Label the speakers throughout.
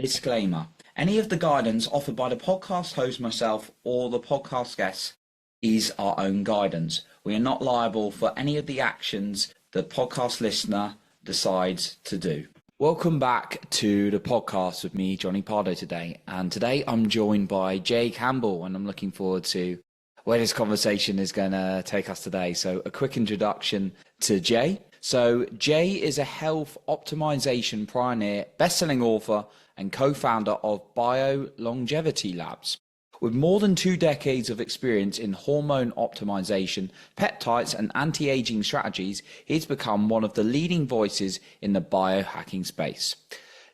Speaker 1: Disclaimer. Any of the guidance offered by the podcast host, myself, or the podcast guests is our own guidance. We are not liable for any of the actions the podcast listener decides to do. Welcome back to the podcast with me, Johnny Pardo, today. And today I'm joined by Jay Campbell, and I'm looking forward to where this conversation is going to take us today. So a quick introduction to Jay. So Jay is a health optimization pioneer, best-selling author, and co-founder of Longevity Labs. With more than 2 decades of experience in hormone optimization, peptides, and anti-aging strategies, he's become one of the leading voices in the biohacking space.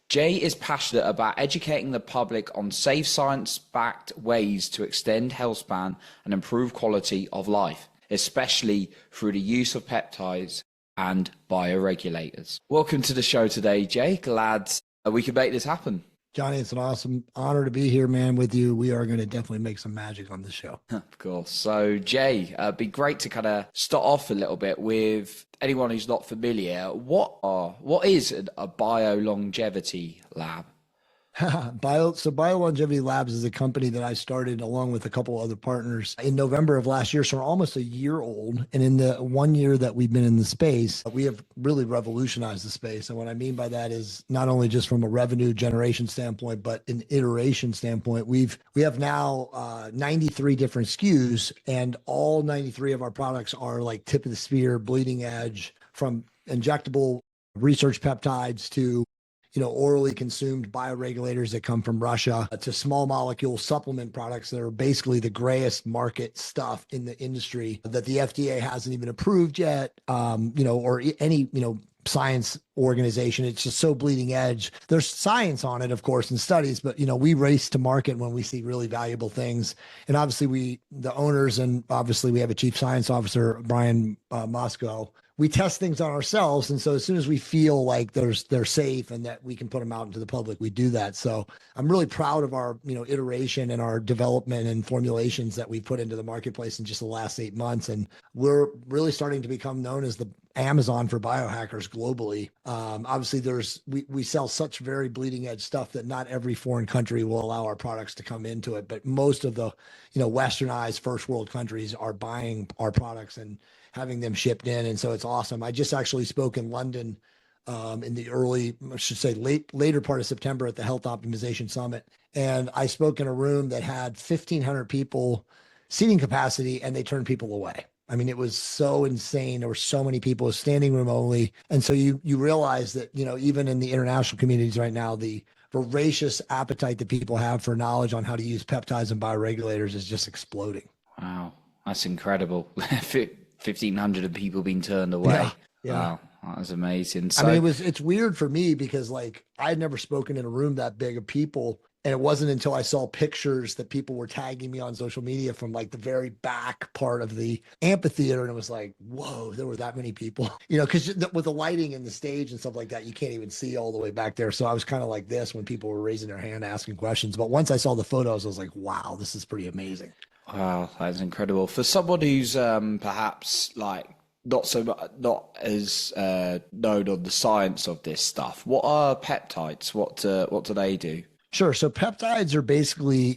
Speaker 1: Jay is passionate about educating the public on safe science-backed ways to extend health span and improve quality of life, especially through the use of peptides and bioregulators. Welcome to the show today, Jay. Glad we could make this happen.
Speaker 2: Johnny, it's an awesome honor to be here, man, with you. We are going to definitely make some magic on this show.
Speaker 1: Of course. So, Jay, it'd be great to kind of start off a little bit with anyone who's not familiar. What is a bio-longevity lab?
Speaker 2: Biolongevity Labs is a company that I started along with a couple other partners in November of last year. So we're almost a year old. And in the 1 year that we've been in the space, we have really revolutionized the space. And what I mean by that is not only just from a revenue generation standpoint, but an iteration standpoint. We have now 93 different SKUs, and all 93 of our products are like tip of the spear, bleeding edge, from injectable research peptides to orally consumed bioregulators that come from Russia, to small molecule supplement products that are basically the grayest market stuff in the industry that the FDA hasn't even approved yet, or any, science organization. It's just so bleeding edge. There's science on it, of course, and studies, but, we race to market when we see really valuable things. And obviously the owners, and obviously we have a chief science officer, Brian Moscow. We test things on ourselves. And so as soon as we feel like they're safe and that we can put them out into the public, we do that. So I'm really proud of our, iteration and our development and formulations that we put into the marketplace in just the last 8 months. And we're really starting to become known as the Amazon for biohackers globally. Obviously we sell such very bleeding edge stuff that not every foreign country will allow our products to come into it. But most of the, westernized first world countries are buying our products and having them shipped in. And so it's awesome. I just actually spoke in London in the later part of September at the Health Optimization Summit. And I spoke in a room that had 1,500 people seating capacity, and they turned people away. I mean, it was so insane. There were so many people, standing room only. And so you realize that, even in the international communities right now, the voracious appetite that people have for knowledge on how to use peptides and bioregulators is just exploding.
Speaker 1: Wow, that's incredible. 1,500 of people being turned away.
Speaker 2: Yeah.
Speaker 1: Wow, that was amazing. So,
Speaker 2: I mean, it's weird for me because I had never spoken in a room that big of people. And it wasn't until I saw pictures that people were tagging me on social media from the very back part of the amphitheater. And it was like, whoa, there were that many people, because with the lighting and the stage and stuff like that, you can't even see all the way back there. So I was kind of like this when people were raising their hand, asking questions. But once I saw the photos, I was like, wow, this is pretty amazing.
Speaker 1: Wow, that's incredible. For someone who's perhaps not as known on the science of this stuff, what are peptides? What do they do?
Speaker 2: Sure. So peptides are basically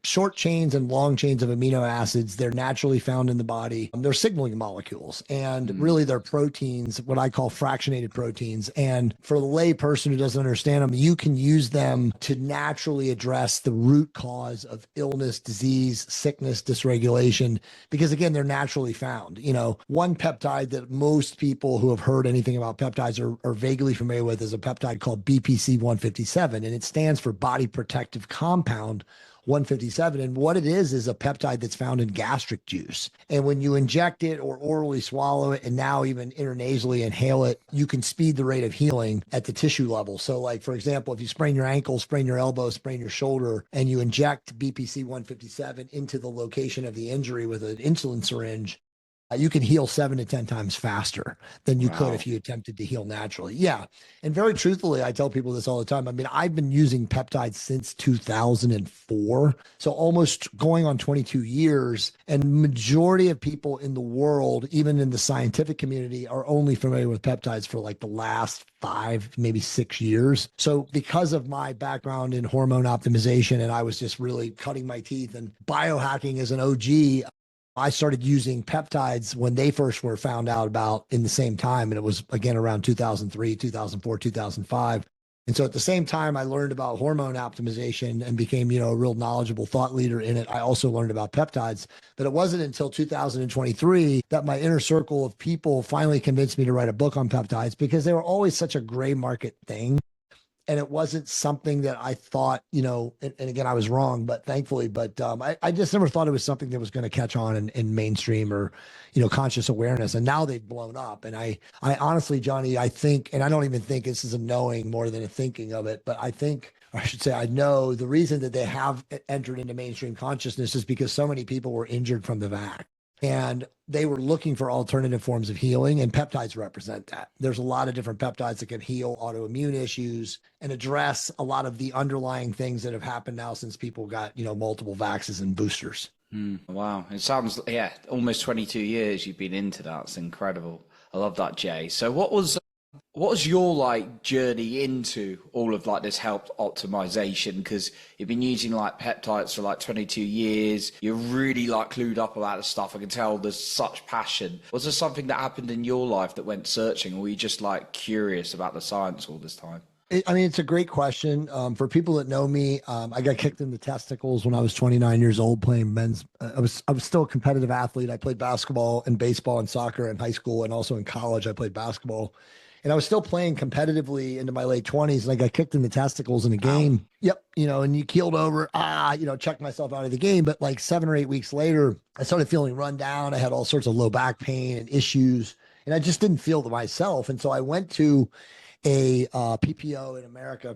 Speaker 2: short chains and long chains of amino acids. They're naturally found in the body. They're signaling molecules, and really they're proteins, what I call fractionated proteins. And for the lay person who doesn't understand them, you can use them to naturally address the root cause of illness, disease, sickness, dysregulation, because again, they're naturally found. One peptide that most people who have heard anything about peptides are vaguely familiar with is a peptide called BPC 157, and it stands for body protective compound 157. And what it is a peptide that's found in gastric juice. And when you inject it or orally swallow it, and now even intranasally inhale it, you can speed the rate of healing at the tissue level. So for example, if you sprain your ankle, sprain your elbow, sprain your shoulder, and you inject BPC 157 into the location of the injury with an insulin syringe, You can heal 7 to 10 times faster than you could
Speaker 1: Wow.
Speaker 2: if you attempted to heal naturally. Yeah. And very truthfully, I tell people this all the time. I mean, I've been using peptides since 2004. So almost going on 22 years. And majority of people in the world, even in the scientific community, are only familiar with peptides for like the last 5, maybe 6 years. So because of my background in hormone optimization, and I was just really cutting my teeth and biohacking as an OG, I started using peptides when they first were found out about in the same time. And it was again around 2003, 2004, 2005. And so at the same time, I learned about hormone optimization and became, a real knowledgeable thought leader in it. I also learned about peptides, but it wasn't until 2023 that my inner circle of people finally convinced me to write a book on peptides because they were always such a gray market thing. And it wasn't something that I thought, and again, I was wrong, but thankfully, I just never thought it was something that was going to catch on in mainstream or, conscious awareness. And now they've blown up. And I honestly, Johnny, I think, and I don't even think this is a knowing more than a thinking of it, but I think, or I should say, I know the reason that they have entered into mainstream consciousness is because so many people were injured from the vac. And they were looking for alternative forms of healing, and peptides represent that. There's a lot of different peptides that can heal autoimmune issues and address a lot of the underlying things that have happened now since people got, multiple vaxes and boosters.
Speaker 1: Wow. It sounds, yeah, almost 22 years you've been into that. It's incredible. I love that, Jay. So what was your like journey into all of like this health optimization? Because you've been using like peptides for like 22 years. You're really like clued up about this stuff. I can tell there's such passion. Was there something that happened in your life that went searching, or were you just like curious about the science all this time?
Speaker 2: It's a great question. For people that know me, I got kicked in the testicles when I was 29 years old playing men's. I was still a competitive athlete. I played basketball and baseball and soccer in high school, and also in college I played basketball. And I was still playing competitively into my late 20s, and I got kicked in the testicles in a
Speaker 1: Wow.
Speaker 2: game. Yep, and you keeled over. Checked myself out of the game. But like 7 or 8 weeks later, I started feeling run down. I had all sorts of low back pain and issues, and I just didn't feel to myself. And so I went to a PPO in America,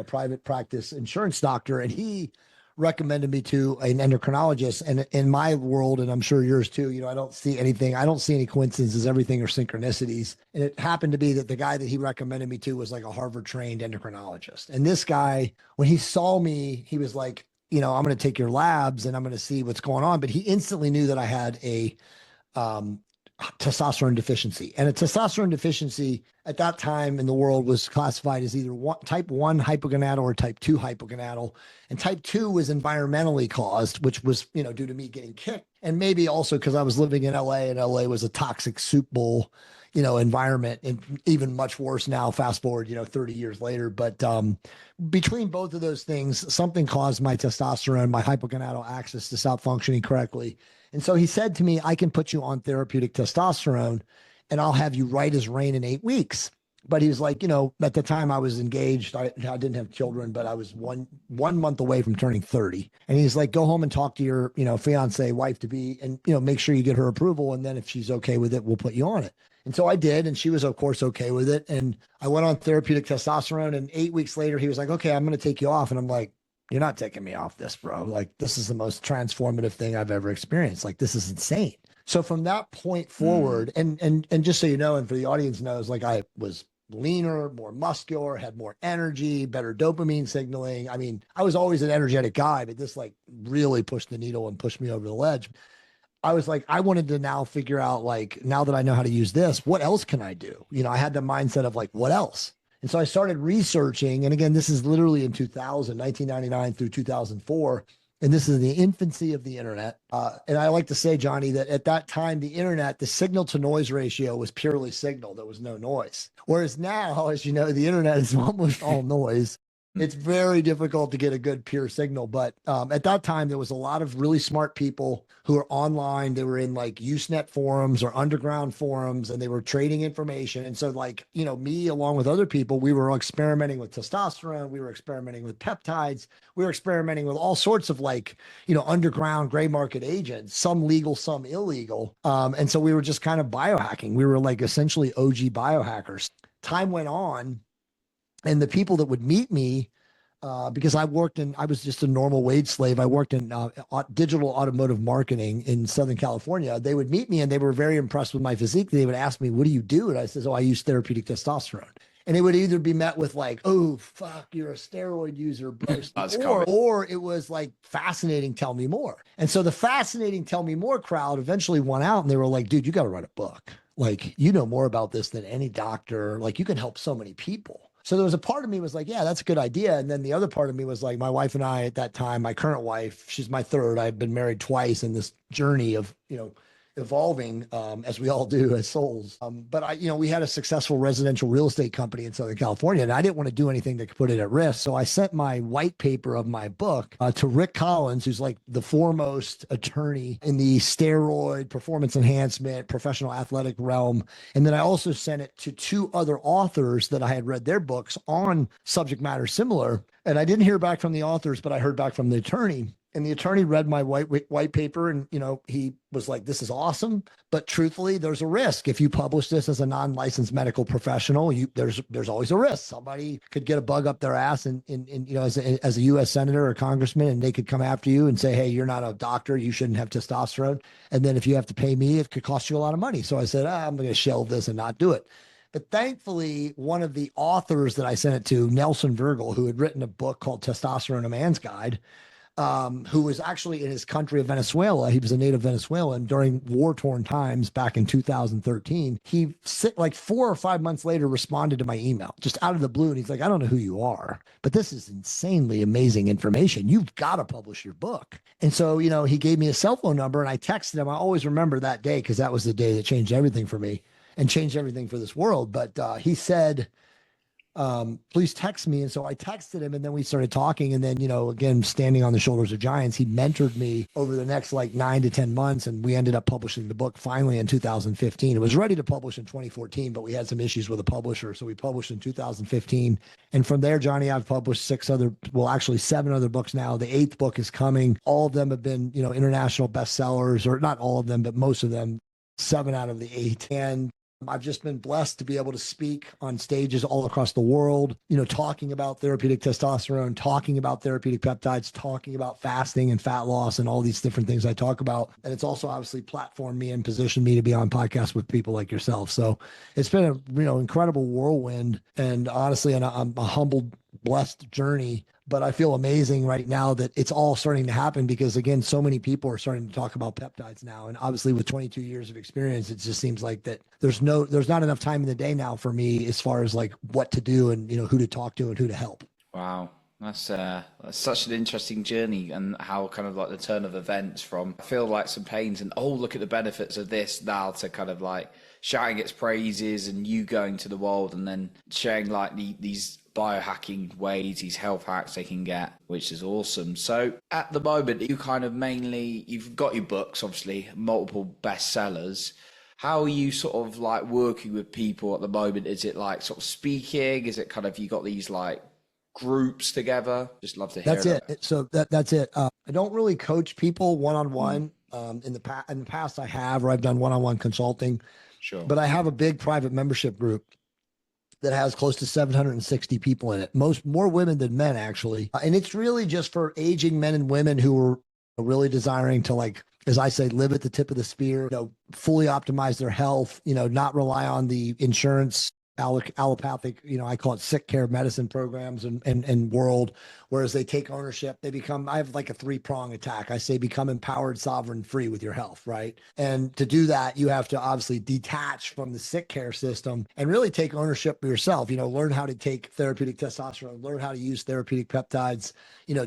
Speaker 2: private practice insurance doctor, and he recommended me to an endocrinologist. And in my world, and I'm sure yours too, I don't see anything. I don't see any coincidences. Everything are synchronicities. And it happened to be that the guy that he recommended me to was like a Harvard trained endocrinologist. And this guy, when he saw me, he was like, I'm going to take your labs and I'm going to see what's going on. But he instantly knew that I had a um, testosterone deficiency. And a testosterone deficiency at that time in the world was classified as either type 1 hypogonadal or type 2 hypogonadal. And type 2 was environmentally caused, which was, due to me getting kicked. And maybe also because I was living in LA, and LA was a toxic soup bowl, environment, and even much worse now, fast forward, 30 years later. But between both of those things, something caused my testosterone, my hypogonadal axis to stop functioning correctly. And so he said to me, I can put you on therapeutic testosterone and I'll have you right as rain in 8 weeks. But he was like, at the time I was engaged. I didn't have children, but I was one month away from turning 30. And he's like, go home and talk to your, fiance, wife to be, and, make sure you get her approval. And then if she's okay with it, we'll put you on it. And so I did. And she was, of course, okay with it. And I went on therapeutic testosterone. And 8 weeks later, he was like, okay, I'm going to take you off. And I'm like, you're not taking me off this, bro. Like, this is the most transformative thing I've ever experienced. Like, this is insane. So from that point
Speaker 1: Mm.
Speaker 2: forward, and just so you know, and for the audience knows, like I was leaner, more muscular, had more energy, better dopamine signaling. I mean, I was always an energetic guy, but this like really pushed the needle and pushed me over the ledge. I was like, I wanted to now figure out, like, now that I know how to use this, what else can I do? I had the mindset of like, what else? And so I started researching. And again, this is literally in 1999 through 2004. And this is the infancy of the internet. And I like to say, Johnny, that at that time, the internet, the signal to noise ratio was purely signal. There was no noise. Whereas now, as you know, the internet is almost all noise. It's very difficult to get a good pure signal. But at that time, there was a lot of really smart people who were online. They were in like Usenet forums or underground forums, and they were trading information. And so, like, me along with other people, we were experimenting with testosterone. We were experimenting with peptides. We were experimenting with all sorts of like, underground gray market agents, some legal, some illegal. And so we were just kind of biohacking. We were like essentially OG biohackers. Time went on, and the people that would meet me because I was just a normal wage slave. I worked in digital automotive marketing in Southern California. They would meet me and they were very impressed with my physique. They would ask me, what do you do? And I says, oh, I use therapeutic testosterone. And it would either be met with like, oh, fuck, you're a steroid user, bro. or it was like, fascinating, tell me more. And so the fascinating, tell me more crowd eventually won out and they were like, dude, you got to write a book. Like, you know more about this than any doctor. Like, you can help so many people. So there was a part of me was like, yeah, that's a good idea. And then the other part of me was like, my wife and I at that time, my current wife, she's my third. I've been married twice in this journey of, evolving as we all do as souls. But we had a successful residential real estate company in Southern California, and I didn't want to do anything that could put it at risk. So I sent my white paper of my book to Rick Collins, who's like the foremost attorney in the steroid performance enhancement, professional athletic realm. And then I also sent it to two other authors that I had read their books on subject matter similar. And I didn't hear back from the authors, but I heard back from the attorney. And the attorney read my white paper and, he was like, this is awesome. But truthfully, there's a risk. If you publish this as a non-licensed medical professional, there's always a risk. Somebody could get a bug up their ass and as a U.S. senator or congressman, and they could come after you and say, hey, you're not a doctor. You shouldn't have testosterone. And then if you have to pay me, it could cost you a lot of money. So I said, I'm going to shelve this and not do it. But thankfully, one of the authors that I sent it to, Nelson Virgil, who had written a book called Testosterone, A Man's Guide, who was actually in his country of Venezuela. He was a native Venezuelan during war-torn times back in 2013. He, like 4 or 5 months later, responded to my email just out of the blue. And he's like, I don't know who you are, but this is insanely amazing information. You've got to publish your book. And so, he gave me a cell phone number and I texted him. I always remember that day because that was the day that changed everything for me and changed everything for this world. But he said, please text me. And so I texted him and then we started talking. And then, again, standing on the shoulders of giants, he mentored me over the next like 9 to 10 months. And we ended up publishing the book finally in 2015. It was ready to publish in 2014, but we had some issues with a publisher. So we published in 2015. And from there, Johnny, I've published 7 other books now. The 8th book is coming. All of them have been, international bestsellers, or not all of them, but most of them, 7 out of the 8. And I've just been blessed to be able to speak on stages all across the world, talking about therapeutic testosterone, talking about therapeutic peptides, talking about fasting and fat loss and all these different things I talk about. And it's also obviously platformed me and positioned me to be on podcasts with people like yourself. So it's been a, incredible whirlwind, and honestly, I'm a humbled, blessed journey. But I feel amazing right now that it's all starting to happen because, again, so many people are starting to talk about peptides now. And obviously with 22 years of experience, it just seems like that there's not enough time in the day now for me as far as like what to do and, who to talk to and who to help.
Speaker 1: Wow. That's such an interesting journey, and how kind of like the turn of events from I feel like some pains and, oh, look at the benefits of this now, to kind of like shouting its praises and you going to the world and then sharing like these biohacking ways, these health hacks they can get, which is awesome. So at the moment, you've got your books, obviously multiple bestsellers. How are you sort of like working with people at the moment? Is it like sort of speaking? Is it kind of, you got these like groups together? Just love to hear
Speaker 2: that's it. So that's it. I don't really coach people one-on-one. In the past I have, or I've done one-on-one consulting.
Speaker 1: Sure.
Speaker 2: But I have a big private membership group that has close to 760 people in it, more women than men, actually. And it's really just for aging men and women who are really desiring to, like, as I say, live at the tip of the spear, fully optimize their health, not rely on the insurance, allopathic, I call it sick care medicine programs and world, whereas they take ownership. I have like a 3-prong attack. I say, become empowered, sovereign, free with your health, right? And to do that, you have to obviously detach from the sick care system and really take ownership of yourself, learn how to take therapeutic testosterone, learn how to use therapeutic peptides,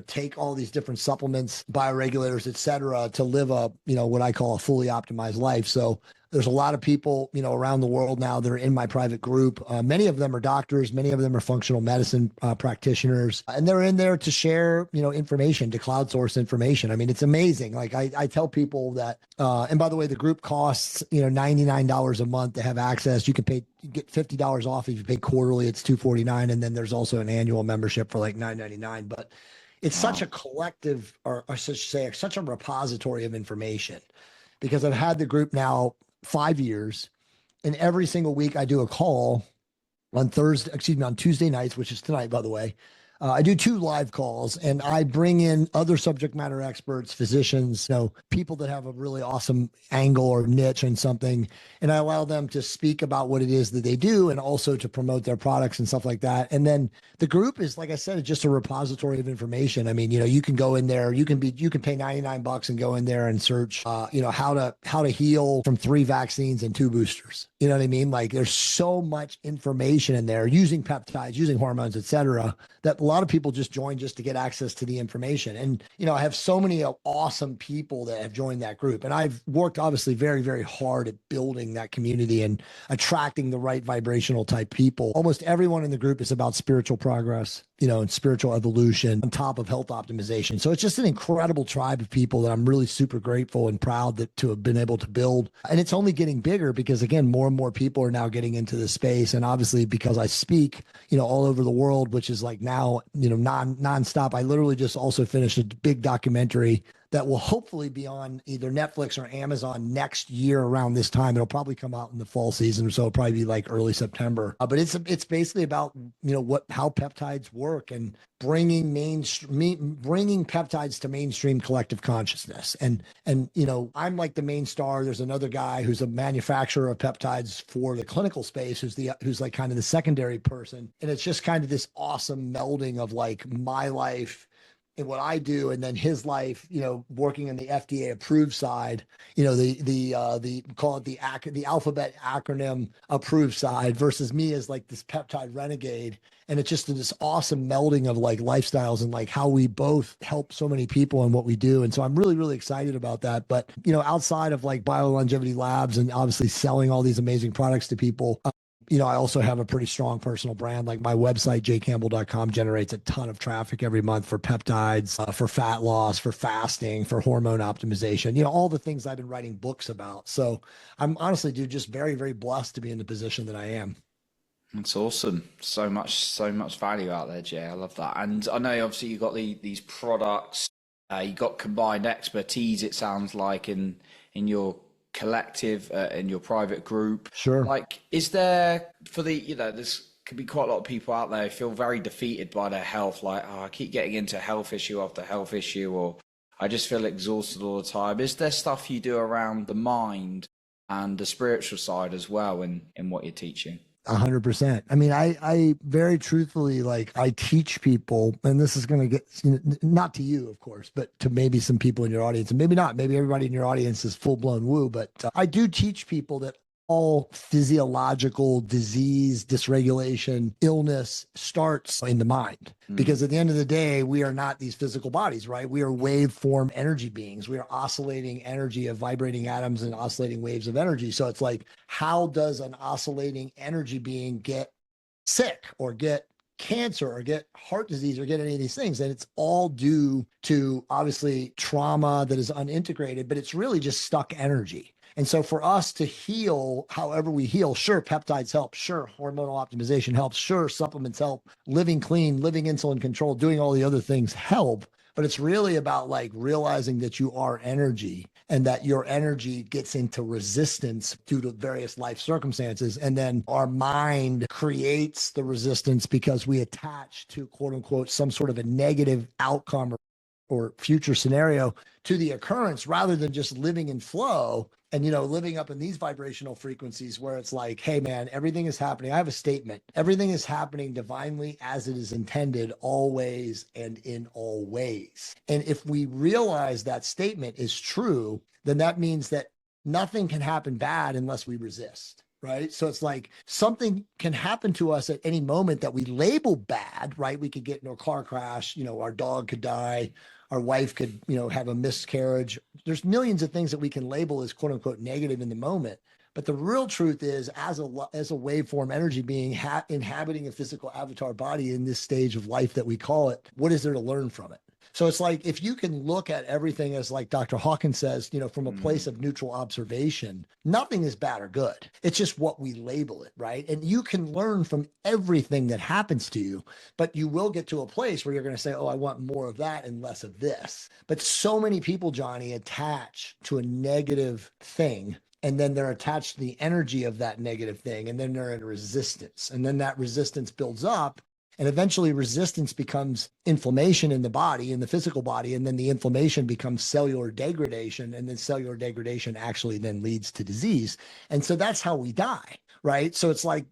Speaker 2: take all these different supplements, bioregulators, et cetera, to live what I call a fully optimized life. So there's a lot of people, around the world now that are in my private group. Many of them are doctors. Many of them are functional medicine practitioners. And they're in there to share, information, to crowdsource information. I mean, it's amazing. Like I tell people that, and by the way, the group costs, $99 a month to have access. You get $50 off if you pay quarterly. It's $249. And then there's also an annual membership for like $9.99. But it's such a collective, or I should say, such a repository of information, because I've had the group now 5 years, and every single week I do a call on Tuesday nights, which is tonight, by the way. I do 2 live calls, and I bring in other subject matter experts, physicians, people that have a really awesome angle or niche in something, and I allow them to speak about what it is that they do and also to promote their products and stuff like that. And then the group is, like I said, it's just a repository of information. I mean, you can go in there, you can pay $99 and go in there and search, how to heal from 3 vaccines and 2 boosters. You know what I mean? Like, there's so much information in there using peptides, using hormones, et cetera, that a lot of people just join just to get access to the information. And, I have so many awesome people that have joined that group. And I've worked obviously very, very hard at building that community and attracting the right vibrational type people. Almost everyone in the group is about spiritual progress, and spiritual evolution on top of health optimization. So it's just an incredible tribe of people that I'm really super grateful and proud to have been able to build. And it's only getting bigger because, again, more and more people are now getting into this space. And obviously, because I speak, all over the world, which is like now, nonstop. I literally just also finished a big documentary that will hopefully be on either Netflix or Amazon next year around this time. It'll probably come out in the fall season, so it'll probably be like early September. But it's basically about how peptides work and bringing peptides to mainstream collective consciousness. And I'm like the main star. There's another guy who's a manufacturer of peptides for the clinical space, who's like kind of the secondary person. And it's just kind of this awesome melding of like my life and what I do, and then his life, working in the FDA approved side, the call it the alphabet acronym approved side versus me as like this peptide renegade. And it's just this awesome melding of like lifestyles and like how we both help so many people in what we do. And so I'm really, really excited about that. But, outside of like BioLongevity Labs and obviously selling all these amazing products to people, I also have a pretty strong personal brand. Like my website, jaycampbell.com, generates a ton of traffic every month for peptides, for fat loss, for fasting, for hormone optimization, all the things I've been writing books about. So I'm honestly, dude, just very, very blessed to be in the position that I am.
Speaker 1: That's awesome. So much value out there, Jay. I love that. And I know obviously you got these products, you got combined expertise, it sounds like, in your collective, in your private group.
Speaker 2: Sure.
Speaker 1: Like, is there there's could be quite a lot of people out there who feel very defeated by their health, like, oh, I keep getting into health issue after health issue, or I just feel exhausted all the time. Is there stuff you do around the mind and the spiritual side as well in what you're teaching?
Speaker 2: 100%. I mean, I very truthfully, like, I teach people, and this is going to get, not to you, of course, but to maybe some people in your audience, and maybe not, maybe everybody in your audience is full blown woo, but I do teach people that all physiological disease, dysregulation, illness starts in the mind. Because at the end of the day, we are not these physical bodies, right? We are waveform energy beings. We are oscillating energy of vibrating atoms and oscillating waves of energy. So it's like, how does an oscillating energy being get sick or get cancer or get heart disease or get any of these things? And it's all due to obviously trauma that is unintegrated, but it's really just stuck energy. And so for us to heal, however we heal, sure, peptides help, sure, hormonal optimization helps, sure, supplements help, living clean, living insulin control, doing all the other things help. But it's really about like realizing that you are energy and that your energy gets into resistance due to various life circumstances. And then our mind creates the resistance because we attach to, quote unquote, some sort of a negative outcome or future scenario to the occurrence rather than just living in flow and, living up in these vibrational frequencies where it's like, hey, man, everything is happening. I have a statement. Everything is happening divinely as it is intended, always and in all ways. And if we realize that statement is true, then that means that nothing can happen bad unless we resist. Right. So it's like something can happen to us at any moment that we label bad, right? We could get into a car crash, our dog could die, our wife could, have a miscarriage. There's millions of things that we can label as quote unquote negative in the moment. But the real truth is, as a waveform energy being inhabiting a physical avatar body in this stage of life that we call it, what is there to learn from it? So it's like, if you can look at everything as like Dr. Hawkins says, from a place of neutral observation, nothing is bad or good. It's just what we label it, right? And you can learn from everything that happens to you, but you will get to a place where you're going to say, oh, I want more of that and less of this. But so many people, Johnny, attach to a negative thing, and then they're attached to the energy of that negative thing, and then they're in resistance. And then that resistance builds up, And eventually resistance becomes inflammation in the body, in the physical body. And then the inflammation becomes cellular degradation. And then cellular degradation actually then leads to disease. And so that's how we die, right? So it's like,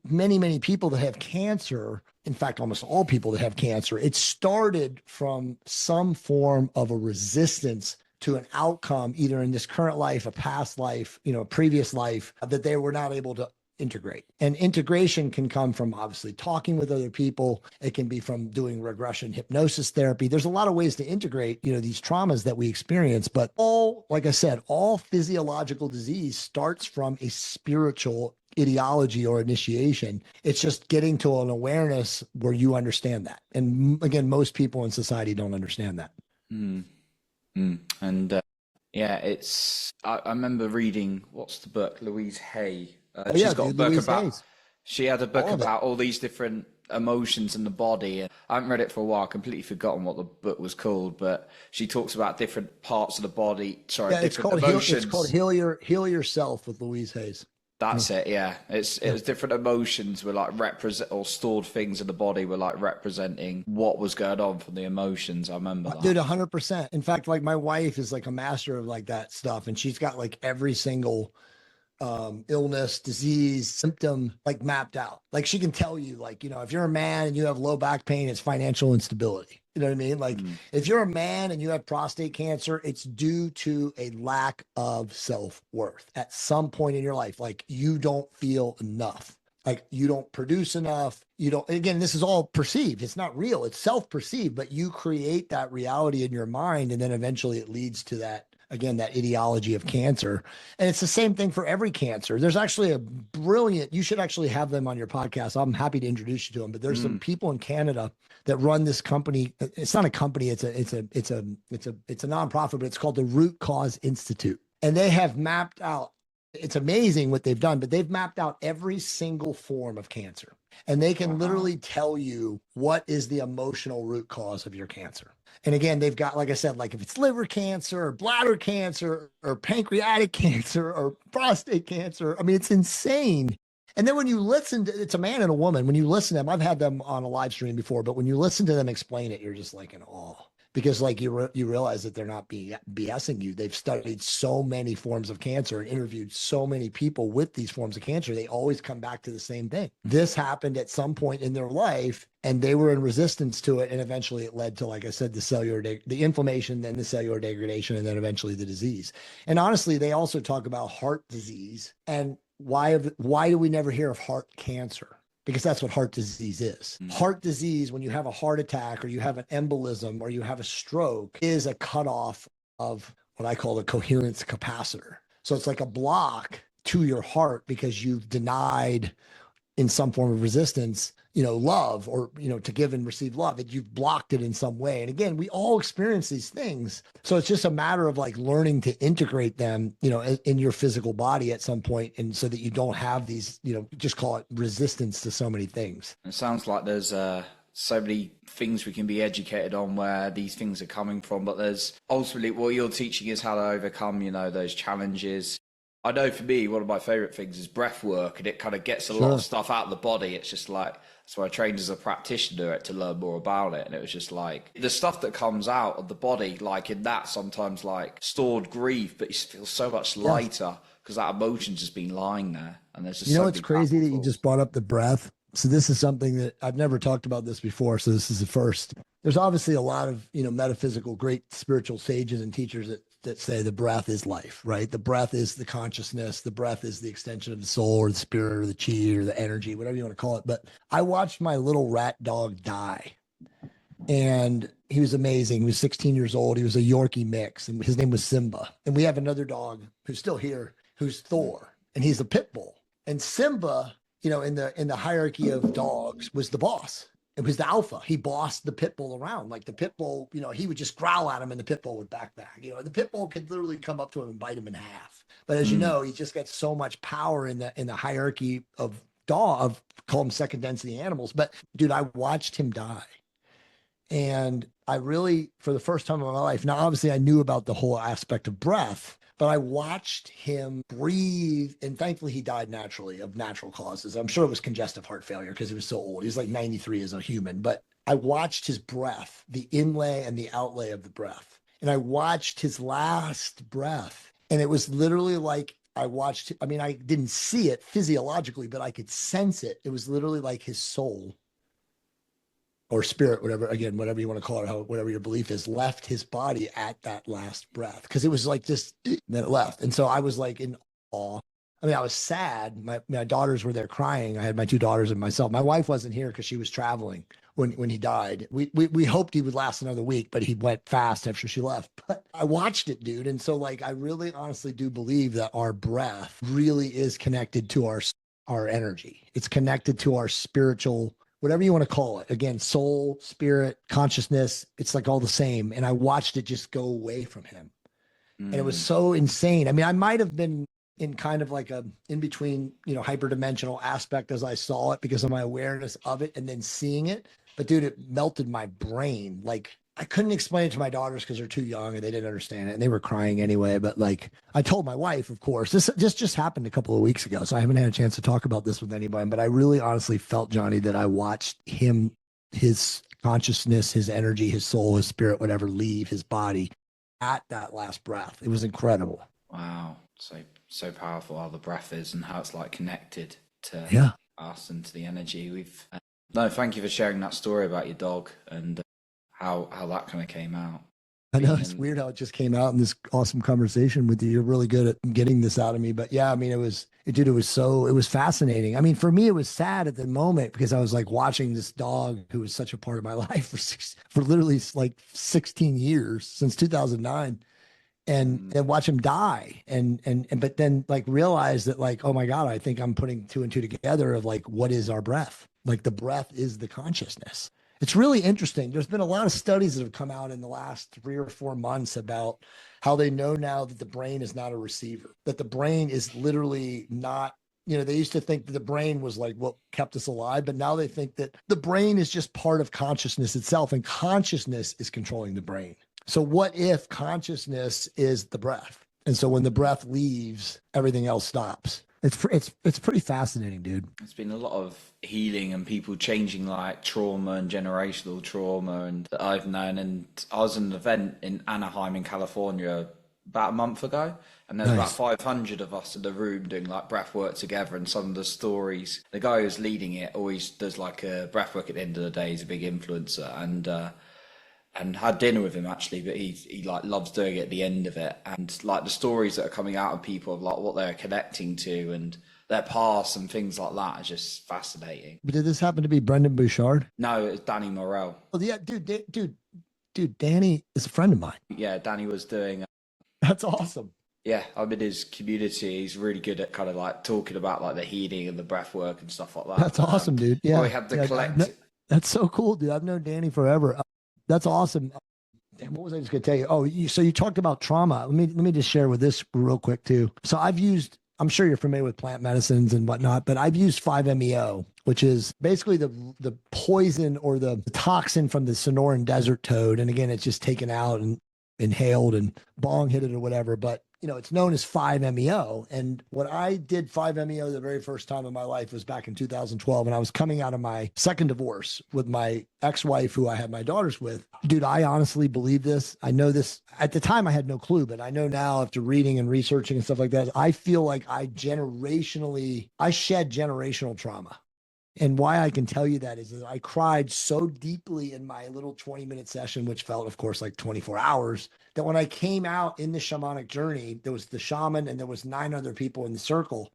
Speaker 2: many, many people that have cancer, in fact, almost all people that have cancer, it started from some form of a resistance to an outcome, either in this current life, a past life, a previous life, that they were not able to integrate. And integration can come from obviously talking with other people. It can be from doing regression hypnosis therapy. There's a lot of ways to integrate, these traumas that we experience, but like I said, all physiological disease starts from a spiritual ideology or initiation. It's just getting to an awareness where you understand that. And again, most people in society don't understand that.
Speaker 1: Mm. And yeah, I remember reading, what's the book? Louise Hay. She's got a book
Speaker 2: Louise
Speaker 1: about,
Speaker 2: Hayes.
Speaker 1: She had a book about all these different emotions in the body. And I haven't read it for a while, completely forgotten what the book was called, but she talks about different parts of the body. Sorry, different emotions.
Speaker 2: It's called Heal Yourself with Louise Hayes.
Speaker 1: That's it, yeah. It was different emotions were like represent, or stored things in the body were like representing what was going on from the emotions. I remember that.
Speaker 2: Dude, 100%. In fact, like my wife is like a master of like that stuff, and she's got like every single illness, disease, symptom like mapped out. Like she can tell you, like, if you're a man and you have low back pain, it's financial instability. You know what I mean? Like if you're a man and you have prostate cancer, it's due to a lack of self-worth at some point in your life. Like you don't feel enough. Like you don't produce enough. You don't, again, this is all perceived. It's not real. It's self-perceived, but you create that reality in your mind. And then eventually it leads to that, again, that ideology of cancer. And it's the same thing for every cancer. There's actually a brilliant, you should actually have them on your podcast. I'm happy to introduce you to them, but there's some people in Canada that run this company. It's not a company. It's a nonprofit, but it's called the Root Cause Institute. And they have mapped out, it's amazing what they've done, but they've mapped out every single form of cancer. And they can literally tell you what is the emotional root cause of your cancer. And again, they've got, like I said, like if it's liver cancer or bladder cancer or pancreatic cancer or prostate cancer, I mean, it's insane. And then when you listen to, it's a man and a woman, when you listen to them, I've had them on a live stream before, but when you listen to them explain it, you're just like in awe. Because like you realize that they're not BSing you. They've studied so many forms of cancer and interviewed so many people with these forms of cancer. They always come back to the same thing. This happened at some point in their life and they were in resistance to it. And eventually it led to, like I said, the inflammation, then the cellular degradation, and then eventually the disease. And honestly, they also talk about heart disease and why do we never hear of heart cancer? Because that's what heart disease is. Heart disease, when you have a heart attack or you have an embolism or you have a stroke, is a cutoff of what I call the coherence capacitor. So it's like a block to your heart because you've denied in some form of resistance, love or, to give and receive love, that you've blocked it in some way. And again, we all experience these things. So it's just a matter of like learning to integrate them, in your physical body at some point. And so that you don't have these, just call it resistance to so many things.
Speaker 1: It sounds like there's so many things we can be educated on where these things are coming from, but there's ultimately what you're teaching is how to overcome, those challenges. I know for me, one of my favorite things is breath work, and it kind of gets a lot of stuff out of the body. It's just like, that's why I trained as a practitioner to learn more about it. And it was just like the stuff that comes out of the body, like in that sometimes like stored grief, but you feel so much lighter because that emotion's just been lying there. And there's just
Speaker 2: it's crazy that you just brought up the breath. So this is something that I've never talked about this before. So this is the first. There's obviously a lot of, metaphysical, great spiritual sages and teachers that say the breath is life, right? The breath is the consciousness. The breath is the extension of the soul or the spirit or the chi or the energy, whatever you want to call it. But I watched my little rat dog die and he was amazing. He was 16 years old. He was a Yorkie mix and his name was Simba. And we have another dog who's still here, who's Thor, and he's a pit bull. And Simba, in the hierarchy of dogs was the boss. It was the alpha. He bossed the pit bull around. Like the pit bull, he would just growl at him and the pit bull would back. The pit bull could literally come up to him and bite him in half. But as you know, he just got so much power in the hierarchy of call them second density animals. But dude, I watched him die. And I really, for the first time in my life, now obviously I knew about the whole aspect of breath, But I watched him breathe, and thankfully he died naturally of natural causes. I'm sure it was congestive heart failure because he was so old. He's like 93 as a human. But I watched his breath, the inlay and the outlay of the breath. And I watched his last breath. And it was literally like I watched, I mean, I didn't see it physiologically, but I could sense it. It was literally like his soul or spirit, whatever, again, whatever you want to call it, whatever your belief is, left his body at that last breath. Cause it was like just, then it left. And so I was like in awe. I mean, I was sad. My daughters were there crying. I had my two daughters and myself. My wife wasn't here because she was traveling when he died. We hoped he would last another week, but he went fast after she left. But I watched it, dude. And so like, I really honestly do believe that our breath really is connected to our energy. It's connected to our spiritual, whatever you want to call it. Again, soul, spirit, consciousness, it's like all the same. And I watched it just go away from him. And it was so insane. I mean, I might have been in kind of like a in between, hyperdimensional aspect as I saw it because of my awareness of it and then seeing it. But dude, it melted my brain. Like I couldn't explain it to my daughters because they're too young and they didn't understand it and they were crying anyway. But like I told my wife, of course, this just happened a couple of weeks ago. So I haven't had a chance to talk about this with anybody, but I really honestly felt, Johnny, that I watched him, his consciousness, his energy, his soul, his spirit, whatever, leave his body at that last breath. It was incredible.
Speaker 1: Wow. So powerful how the breath is and how it's like connected to us and to the energy. No, thank you for sharing that story about your dog and how that kind of came out.
Speaker 2: I know it's weird how it just came out in this awesome conversation with you. You're really good at getting this out of me, but yeah, I mean, it was fascinating. I mean, for me, it was sad at the moment because I was like watching this dog who was such a part of my life for literally like 16 years since 2009. And watch him die but then like realize that like, oh my God, I think I'm putting two and two together of like, what is our breath? Like the breath is the consciousness. It's really interesting. There's been a lot of studies that have come out in the last 3 or 4 months about how they know now that the brain is not a receiver, that the brain is literally not, they used to think that the brain was like what kept us alive, but now they think that the brain is just part of consciousness itself and consciousness is controlling the brain. So what if consciousness is the breath? And so when the breath leaves, everything else stops. It's pretty fascinating, dude.
Speaker 1: There's been a lot of healing and people changing like trauma and generational trauma and that I've known. And I was at an event in Anaheim in California about a month ago, and there's about 500 of us in the room doing like breath work together. And some of the stories, the guy who's leading it always does like a breath work at the end of the day. He's a big influencer, and had dinner with him actually, but he like loves doing it at the end of it, and like the stories that are coming out of people of like what they're connecting to and their past and things like that are just fascinating.
Speaker 2: But did this happen to be Brendan Bouchard?
Speaker 1: No, it's Danny Morell.
Speaker 2: Oh yeah, dude, Danny is a friend of mine.
Speaker 1: Yeah, Danny was doing.
Speaker 2: That's awesome.
Speaker 1: Yeah, I'm in his community. He's really good at kind of like talking about like the healing and the breath work and stuff like that.
Speaker 2: That's awesome, dude. Yeah,
Speaker 1: we have the collective.
Speaker 2: That's so cool, dude. I've known Danny forever. That's awesome. Damn, what was I just going to tell you? Oh, so you talked about trauma. Let me just share with this real quick too. So I'm sure you're familiar with plant medicines and whatnot, but I've used 5-MeO, which is basically the poison or the toxin from the Sonoran desert toad. And again, it's just taken out and inhaled and bong hit it or whatever. But it's known as 5-MeO. And when I did 5-MeO the very first time in my life was back in 2012. And I was coming out of my second divorce with my ex-wife who I had my daughters with. Dude, I honestly believe this. I know this. At the time, I had no clue, but I know now after reading and researching and stuff like that, I feel like I shed generational trauma. And why I can tell you that is that I cried so deeply in my little 20-minute session, which felt, of course, like 24 hours, that when I came out in the shamanic journey, there was the shaman and there was 9 other people in the circle.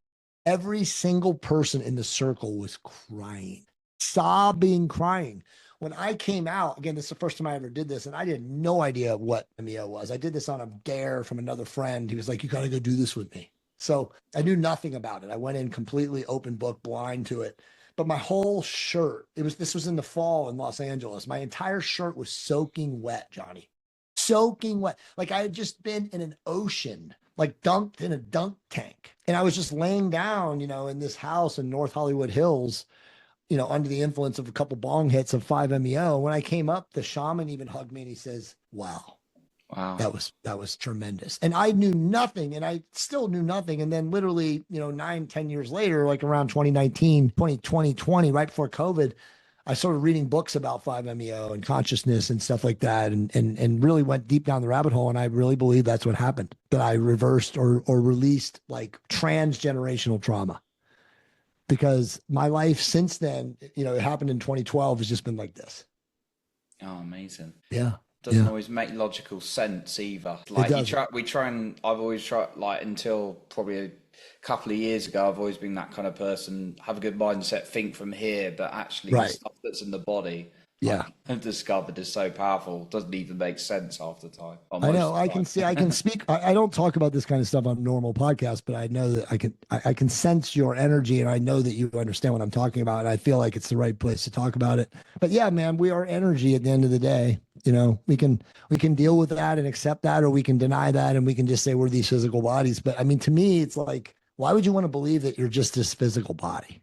Speaker 2: Every single person in the circle was crying, sobbing, crying. When I came out, again, this is the first time I ever did this, and I had no idea what MEO was. I did this on a dare from another friend. He was like, you got to go do this with me. So I knew nothing about it. I went in completely open book, blind to it. But my whole shirt, this was in the fall in Los Angeles. My entire shirt was soaking wet, Johnny. Soaking wet. Like I had just been in an ocean, like dunked in a dunk tank. And I was just laying down, in this house in North Hollywood Hills, under the influence of a couple bong hits of 5-MeO. When I came up, the shaman even hugged me and he says, wow.
Speaker 1: Wow.
Speaker 2: That was tremendous. And I knew nothing, and I still knew nothing. And then literally, 9, 10 years later, like around 2019, 2020, right before COVID, I started reading books about 5-MeO and consciousness and stuff like that, and really went deep down the rabbit hole. And I really believe that's what happened, that I reversed or released like transgenerational trauma. Because my life since then, it happened in 2012, has just been like this.
Speaker 1: Oh, amazing.
Speaker 2: Yeah.
Speaker 1: Doesn't always make logical sense either. Like I've always tried, like, until probably a couple of years ago, I've always been that kind of person, have a good mindset, think from here, but actually the
Speaker 2: Right.
Speaker 1: stuff that's in the body,
Speaker 2: Yeah.
Speaker 1: like, I've discovered is so powerful, doesn't even make sense half the time, or
Speaker 2: I
Speaker 1: most
Speaker 2: know.
Speaker 1: of
Speaker 2: I
Speaker 1: the
Speaker 2: can see. I
Speaker 1: time.
Speaker 2: can speak. I don't talk about this kind of stuff on normal podcasts, but I know that I can sense your energy, and I know that you understand what I'm talking about. And I feel like it's the right place to talk about it. But yeah, man, we are energy at the end of the day. We can deal with that and accept that, or we can deny that, and we can just say we're these physical bodies. But I mean, to me, it's like, why would you want to believe that you're just this physical body?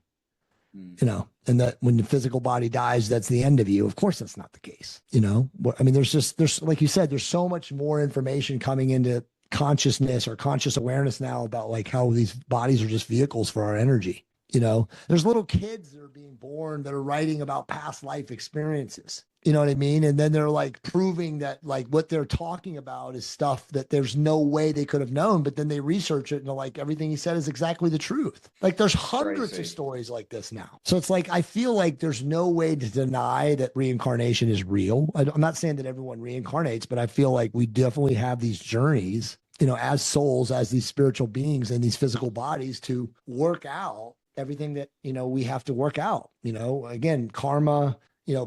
Speaker 1: Mm.
Speaker 2: And that when the physical body dies, that's the end of you. Of course, that's not the case. I mean, there's, like you said, there's so much more information coming into consciousness or conscious awareness now about like how these bodies are just vehicles for our energy. There's little kids that are being born that are writing about past life experiences. You know what I mean? And then they're like proving that like what they're talking about is stuff that there's no way they could have known. But then they research it and they're like, everything he said is exactly the truth. Like there's hundreds of
Speaker 1: Crazy.
Speaker 2: stories like this now. So it's like, I feel like there's no way to deny that reincarnation is real. I'm not saying that everyone reincarnates, but I feel like we definitely have these journeys, as souls, as these spiritual beings in these physical bodies to work out everything that, we have to work out, again, karma,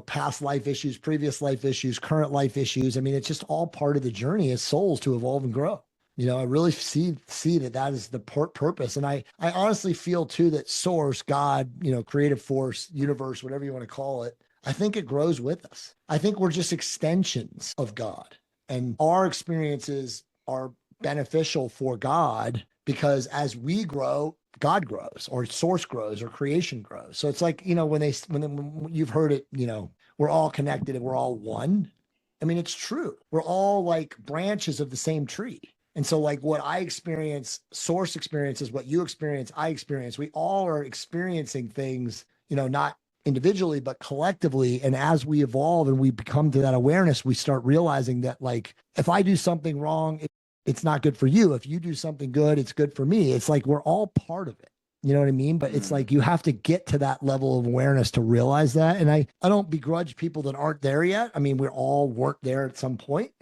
Speaker 2: past life issues, previous life issues, current life issues. I mean, it's just all part of the journey as souls to evolve and grow. I really see that is the purpose. And I honestly feel too that source, God, creative force, universe, whatever you want to call it, I think it grows with us. I think we're just extensions of God, and our experiences are beneficial for God, because as we grow, God grows, or source grows, or creation grows. So it's like, when you've heard it, we're all connected and we're all one. I mean, it's true. We're all like branches of the same tree. And so like what I experience, source experiences, what you experience, I experience, we all are experiencing things, not individually, but collectively. And as we evolve and we become to that awareness, we start realizing that like, if I do something wrong, it's not good for you. If you do something good, it's good for me. It's like we're all part of it. You know what I mean? But it's like you have to get to that level of awareness to realize that. And I don't begrudge people that aren't there yet. I mean, we all weren't there at some point.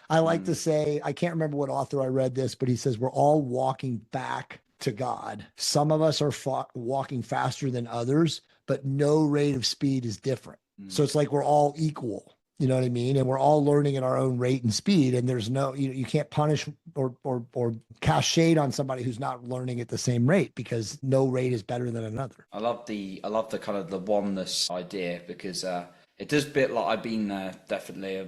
Speaker 2: I like to say, I can't remember what author I read this, but he says we're all walking back to God. Some of us are walking faster than others, but no rate of speed is different. So it's like we're all equal. You know what I mean? And we're all learning at our own rate and speed. And there's no, you can't punish or cast shade on somebody who's not learning at the same rate, because no rate is better than another.
Speaker 1: I love the kind of the oneness idea, because it does bit like I've been definitely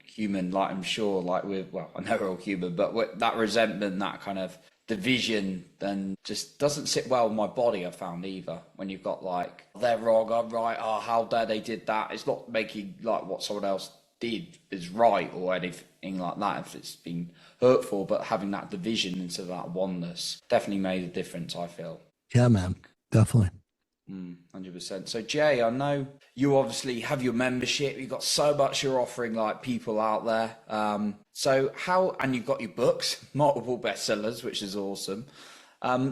Speaker 1: human, like I'm sure, like I know we're all human, but with that resentment, that kind of division, then just doesn't sit well with my body, I found, either. When you've got like, they're wrong, I'm right, oh, how dare they did that. It's not making like what someone else did is right or anything like that if it's been hurtful, but having that division into that oneness definitely made a difference, I feel.
Speaker 2: Yeah, man, definitely.
Speaker 1: 100%. So Jay, I know you obviously have your membership. You've got so much you're offering like people out there. And you've got your books, multiple bestsellers, which is awesome.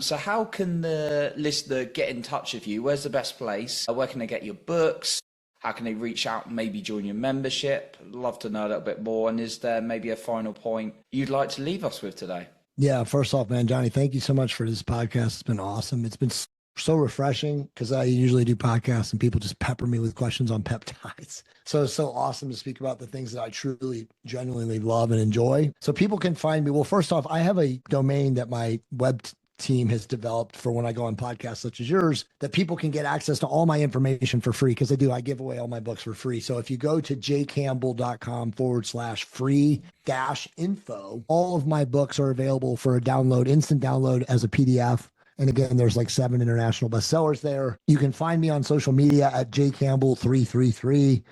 Speaker 1: So how can the listener get in touch with you? Where's the best place? Where can they get your books? How can they reach out and maybe join your membership? I'd love to know a little bit more. And is there maybe a final point you'd like to leave us with today?
Speaker 2: Yeah, first off, man, Johnny, thank you so much for this podcast. It's been awesome. It's been so refreshing, because I usually do podcasts and people just pepper me with questions on peptides. So it's so awesome to speak about the things that I truly, genuinely love and enjoy. So people can find me. Well, first off, I have a domain that my web team has developed for when I go on podcasts such as yours, that people can get access to all my information for free, because I give away all my books for free. So if you go to jcampbell.com/free-info, all of my books are available for a download, instant download as a PDF. And again, there's like 7 international bestsellers there. You can find me on social media at jcampbell333.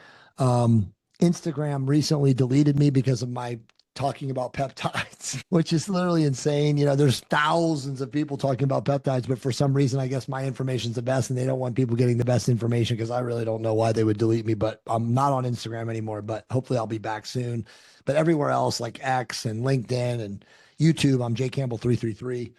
Speaker 2: Instagram recently deleted me because of my talking about peptides, which is literally insane. You know, there's thousands of people talking about peptides, but for some reason, I guess my information's the best and they don't want people getting the best information because I really don't know why they would delete me, but I'm not on Instagram anymore, but hopefully I'll be back soon. But everywhere else like X and LinkedIn and YouTube, I'm Jay Campbell 333.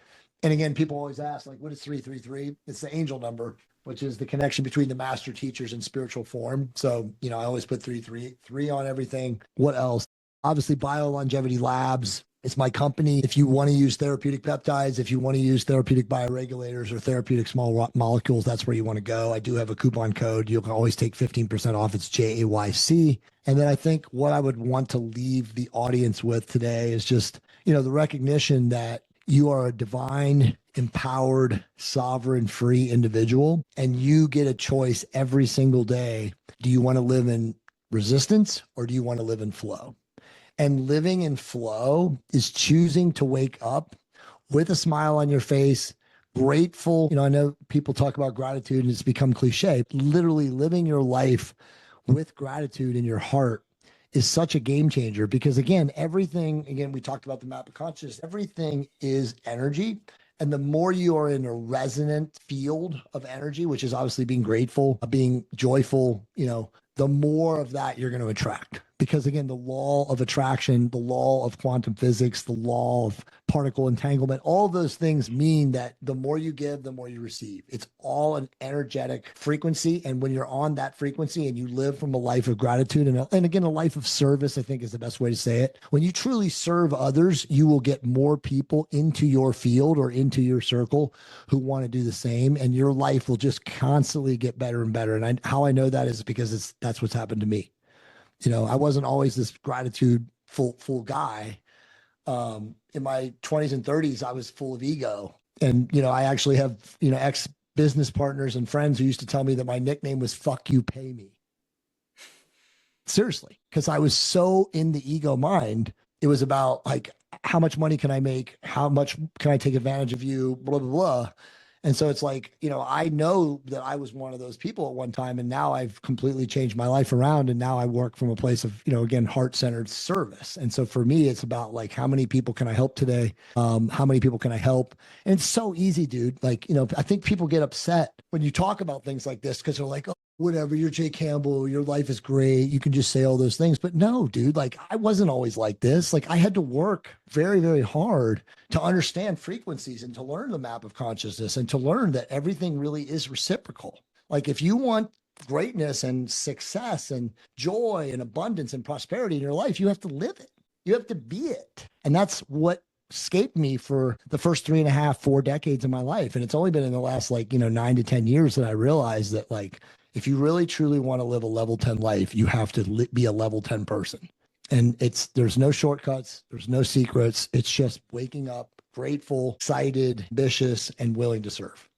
Speaker 2: And again, people always ask, like, what is 333? It's the angel number, which is the connection between the master teachers and spiritual form. So, you know, I always put 333 on everything. What else? Obviously, BioLongevity Labs. It's my company. If you want to use therapeutic peptides, if you want to use therapeutic bioregulators or therapeutic small molecules, that's where you want to go. I do have a coupon code. You can always take 15% off. It's JAYC. And then I think what I would want to leave the audience with today is just, you know, the recognition that you are a divine, empowered, sovereign, free individual, and you get a choice every single day. Do you want to live in resistance or do you want to live in flow? And living in flow is choosing to wake up with a smile on your face, grateful. You know, I know people talk about gratitude and it's become cliche. Literally living your life with gratitude in your heart is such a game changer because again, we talked about the map of consciousness, everything is energy. And the more you are in a resonant field of energy, which is obviously being grateful, being joyful, you know, the more of that you're going to attract. Because again, the law of attraction, the law of quantum physics, the law of particle entanglement, all those things mean that the more you give, the more you receive. It's all an energetic frequency. And when you're on that frequency and you live from a life of gratitude and again, a life of service, I think is the best way to say it. When you truly serve others, you will get more people into your field or into your circle who want to do the same. And your life will just constantly get better and better. And how I know that is because that's what's happened to me. You know, I wasn't always this gratitude full guy. In my 20s and 30s, I was full of ego. And, you know, I actually have, you know, ex business partners and friends who used to tell me that my nickname was fuck you, pay me. Seriously, because I was so in the ego mind. It was about like, how much money can I make? How much can I take advantage of you? Blah, blah, blah. And so it's like, you know, I know that I was one of those people at one time, and now I've completely changed my life around. And now I work from a place of, you know, again, heart-centered service. And so for me, it's about like, how many people can I help today? How many people can I help? And it's so easy, dude. Like, you know, I think people get upset when you talk about things like this because they're like, oh, whatever, you're Jay Campbell, your life is great. You can just say all those things. But no, dude, like I wasn't always like this. Like I had to work very, very hard to understand frequencies and to learn the map of consciousness and to learn that everything really is reciprocal. Like if you want greatness and success and joy and abundance and prosperity in your life, you have to live it. You have to be it. And that's what escaped me for the first 3.5, 4 decades of my life. And it's only been in the last 9 to 10 years that I realized that if you really truly want to live a level 10 life, you have to be a level 10 person. And there's no shortcuts. There's no secrets. It's just waking up grateful, excited, ambitious, and willing to serve.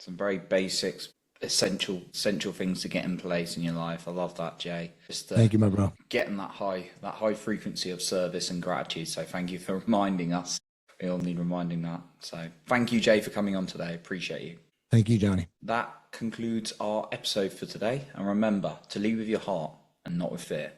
Speaker 1: Some very basics, essential things to get in place in your life. I love that, Jay.
Speaker 2: Thank you, my bro.
Speaker 1: Getting that high frequency of service and gratitude. So thank you for reminding us. We all need reminding that. So thank you, Jay, for coming on today. Appreciate you.
Speaker 2: Thank you, Johnny.
Speaker 1: That concludes our episode for today. And remember to lead with your heart and not with fear.